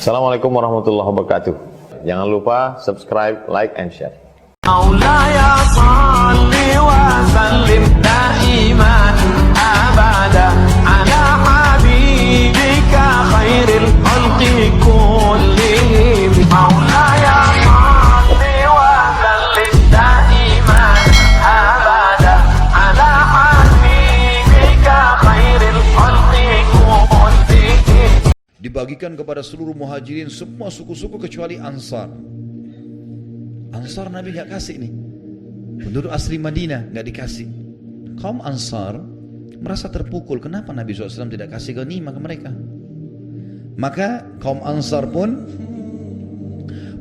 Assalamualaikum warahmatullahi wabarakatuh. Jangan lupa subscribe, like, and share. مولاي صل وسلم دائما أبدا على حبيبك خير الخلق كلهم مولاي صل وسلم دائما أبدا على حبيبك خير الخلق كلهم. Dibagikan kepada seluruh muhajirin semua suku-suku kecuali Ansar. Ansar Nabi gak kasih nih. Penduduk asli Madinah gak dikasih. Kaum Ansar merasa terpukul, kenapa Nabi SAW tidak kasih ghanimah ke mereka. Maka kaum Ansar pun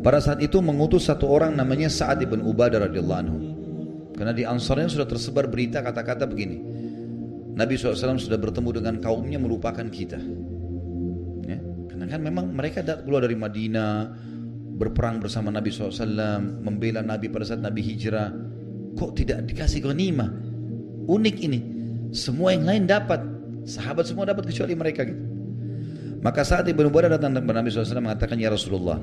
pada saat itu mengutus satu orang namanya Sa'ad ibn Ubadah radhiyallahu anhu. Karena di Ansarnya sudah tersebar berita kata-kata begini, Nabi SAW sudah bertemu dengan kaumnya melupakan kita ya? Karena kan memang mereka keluar dari Madinah, berperang bersama Nabi SAW, membela Nabi pada saat Nabi hijrah. Kok tidak dikasih ghanimah? Unik ini. Semua yang lain dapat, sahabat semua dapat kecuali mereka gitu. Maka saat Ibnu Ubadah datang kepada Nabi SAW mengatakan, ya Rasulullah,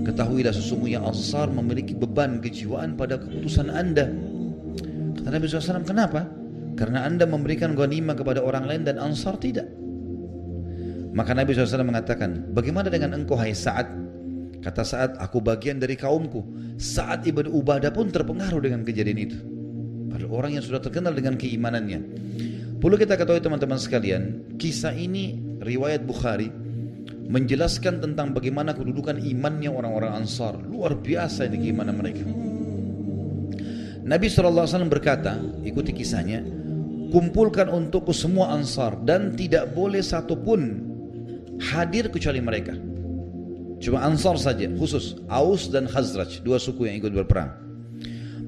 ketahuilah sesungguhnya Ansar memiliki beban kejiwaan pada keputusan anda. Kata Nabi SAW, kenapa? Karena anda memberikan ghanimah kepada orang lain dan Ansar tidak. Maka Nabi SAW mengatakan, bagaimana dengan engkau hai Sa'ad? Kata Sa'ad, aku bagian dari kaumku. Sa'ad ibn Ubadah pun terpengaruh dengan kejadian itu. Padahal orang yang sudah terkenal dengan keimanannya. Perlu kita ketahui teman-teman sekalian, kisah ini riwayat Bukhari menjelaskan tentang bagaimana kedudukan imannya orang-orang Ansar. Luar biasa ini keimanan mereka. Nabi SAW berkata, ikuti kisahnya, kumpulkan untukku semua Ansar dan tidak boleh satupun hadir kecuali mereka. Cuma Ansar saja, khusus Aus dan Khazraj, dua suku yang ikut berperang.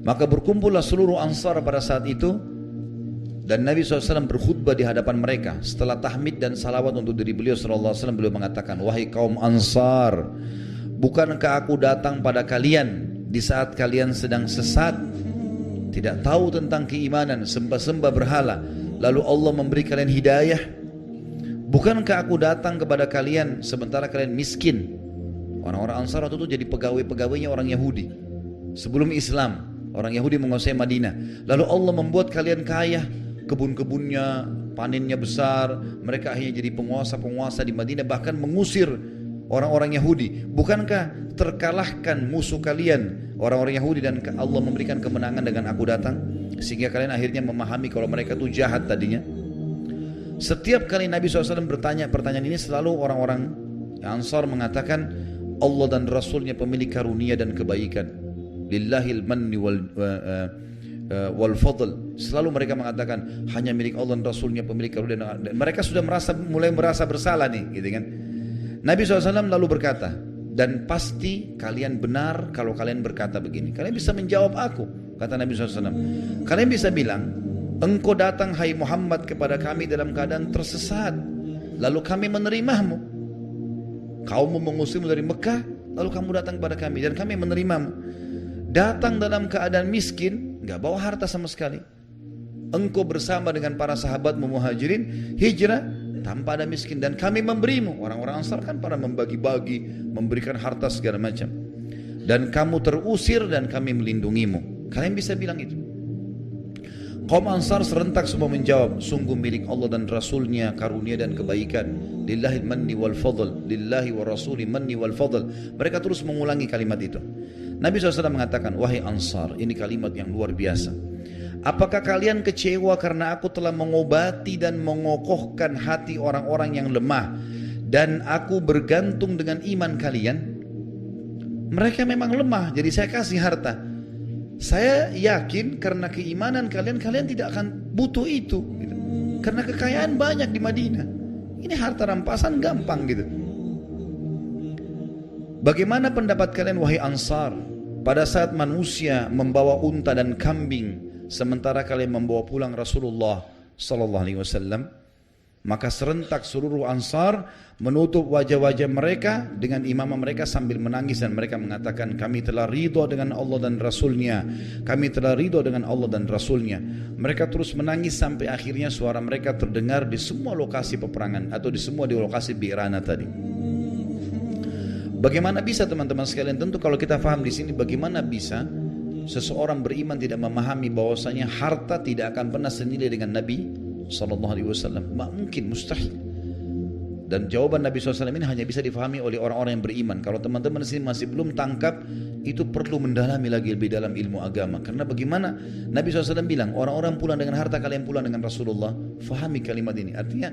Maka berkumpullah seluruh Ansar pada saat itu, dan Nabi SAW berkhutbah di hadapan mereka. Setelah tahmid dan salawat untuk diri beliau SAW, beliau mengatakan, wahai kaum Ansar, bukankah aku datang pada kalian di saat kalian sedang sesat, tidak tahu tentang keimanan, sembah-sembah berhala, lalu Allah memberi kalian hidayah? Bukankah aku datang kepada kalian sementara kalian miskin? Orang-orang Ansar waktu itu jadi pegawai-pegawainya orang Yahudi sebelum Islam. Orang Yahudi menguasai Madinah. Lalu Allah membuat kalian kaya, kebun-kebunnya, panennya besar. Mereka akhirnya jadi penguasa-penguasa di Madinah, bahkan mengusir orang-orang Yahudi. Bukankah terkalahkan musuh kalian orang-orang Yahudi dan Allah memberikan kemenangan dengan aku datang, sehingga kalian akhirnya memahami kalau mereka itu jahat tadinya. Setiap kali Nabi SAW bertanya pertanyaan ini, selalu orang-orang Ansar mengatakan, Allah dan Rasulnya pemilik karunia dan kebaikan. Lillahil manni wal fadl. Selalu mereka mengatakan hanya milik Allah dan Rasulnya pemilik karunia. Dan mereka sudah mulai merasa bersalah nih, gitu kan? Nabi SAW lalu berkata, dan pasti kalian benar kalau kalian berkata begini. Kalian bisa menjawab aku, kata Nabi SAW. Kalian bisa bilang, engkau datang hai Muhammad kepada kami dalam keadaan tersesat, lalu kami menerimamu. Kaummu mengusirmu dari Mekah, lalu kamu datang kepada kami dan kami menerimamu. Datang dalam keadaan miskin, gak bawa harta sama sekali. Engkau bersama dengan para sahabatmu muhajirin hijrah tanpa ada miskin, dan kami memberimu. Orang-orang Ansar kan para membagi-bagi, memberikan harta segala macam. Dan kamu terusir dan kami melindungimu. Kalian bisa bilang itu. Kaum Ansar serentak semua menjawab, sungguh milik Allah dan Rasulnya karunia dan kebaikan. Lillahi manni wal fadl, lillahi wa rasuli manni wal fadl. Mereka terus mengulangi kalimat itu. Nabi SAW mengatakan, wahai Ansar, ini kalimat yang luar biasa. Apakah kalian kecewa karena aku telah mengobati dan mengokohkan hati orang-orang yang lemah, dan aku bergantung dengan iman kalian? Mereka memang lemah, jadi saya kasih harta. Saya yakin karena keimanan kalian, kalian tidak akan butuh itu gitu. Karena kekayaan banyak di Madinah. Ini harta rampasan gampang gitu. Bagaimana pendapat kalian wahai Ansar, pada saat manusia membawa unta dan kambing, sementara kalian membawa pulang Rasulullah sallallahu alaihi wasallam? Maka serentak seluruh Ansar menutup wajah-wajah mereka dengan imamah mereka sambil menangis, dan mereka mengatakan, kami telah ridho dengan Allah dan Rasulnya, kami telah ridho dengan Allah dan Rasulnya. Mereka terus menangis sampai akhirnya suara mereka terdengar di semua lokasi peperangan atau di semua di lokasi Bi'rana tadi. Bagaimana bisa teman-teman sekalian? Tentu kalau kita paham di sini, bagaimana bisa seseorang beriman tidak memahami bahwasanya harta tidak akan pernah senilai dengan Nabi SAW? Mungkin, mustahil. Dan jawaban Nabi SAW ini hanya bisa difahami oleh orang-orang yang beriman. Kalau teman-teman di sini masih belum tangkap, itu perlu mendalami lagi lebih dalam ilmu agama. Karena bagaimana Nabi SAW bilang, orang-orang pulang dengan harta, kalian pulang dengan Rasulullah. Fahami kalimat ini. Artinya,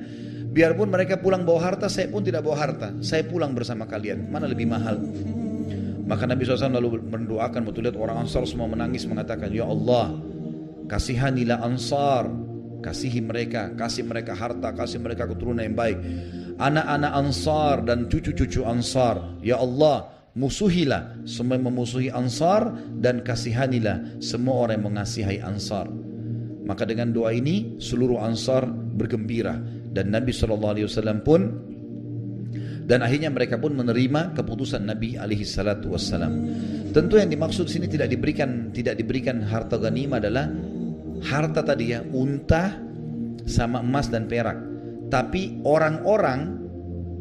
biarpun mereka pulang bawa harta, saya pun tidak bawa harta. Saya pulang bersama kalian. Mana lebih mahal? Maka Nabi SAW lalu mendoakan, betul lihat orang Ansar semua menangis mengatakan, ya Allah, kasihanilah Ansar, kasihi mereka, kasih mereka harta, kasih mereka keturunan yang baik. Anak-anak Ansar dan cucu-cucu Ansar, ya Allah, musuhilah semua yang memusuhi Ansar dan kasihanilah semua orang yang mengasihi Ansar. Maka dengan doa ini seluruh Ansar bergembira dan Nabi SAW pun, dan akhirnya mereka pun menerima keputusan Nabi SAW. Tentu yang dimaksud sini tidak diberikan harta ghanimah adalah harta tadi ya, unta sama emas dan perak. Tapi orang-orang,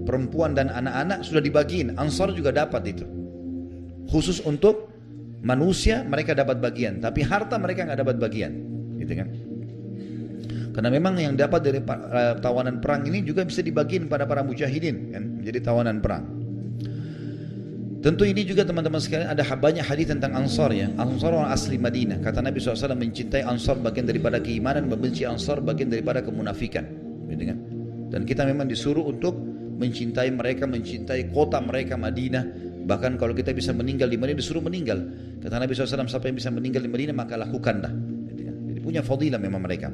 perempuan dan anak-anak sudah dibagiin. Ansar juga dapat itu. Khusus untuk manusia mereka dapat bagian, tapi harta mereka nggak dapat bagian, gitu kan? Karena memang yang dapat dari tawanan perang ini juga bisa dibagiin pada para mujahidin, kan? Menjadi tawanan perang. Tentu ini juga teman-teman sekalian ada banyak hadis tentang Ansar ya. Ansar orang asli Madinah. Kata Nabi SAW, mencintai Ansar bagian daripada keimanan, membenci Ansar bagian daripada kemunafikan, gitu kan? Dan kita memang disuruh untuk mencintai mereka, mencintai kota mereka Madinah. Bahkan kalau kita bisa meninggal di Madinah, disuruh meninggal. Kata Nabi SAW, siapa yang bisa meninggal di Madinah maka lakukanlah. Jadi punya fadilah memang mereka.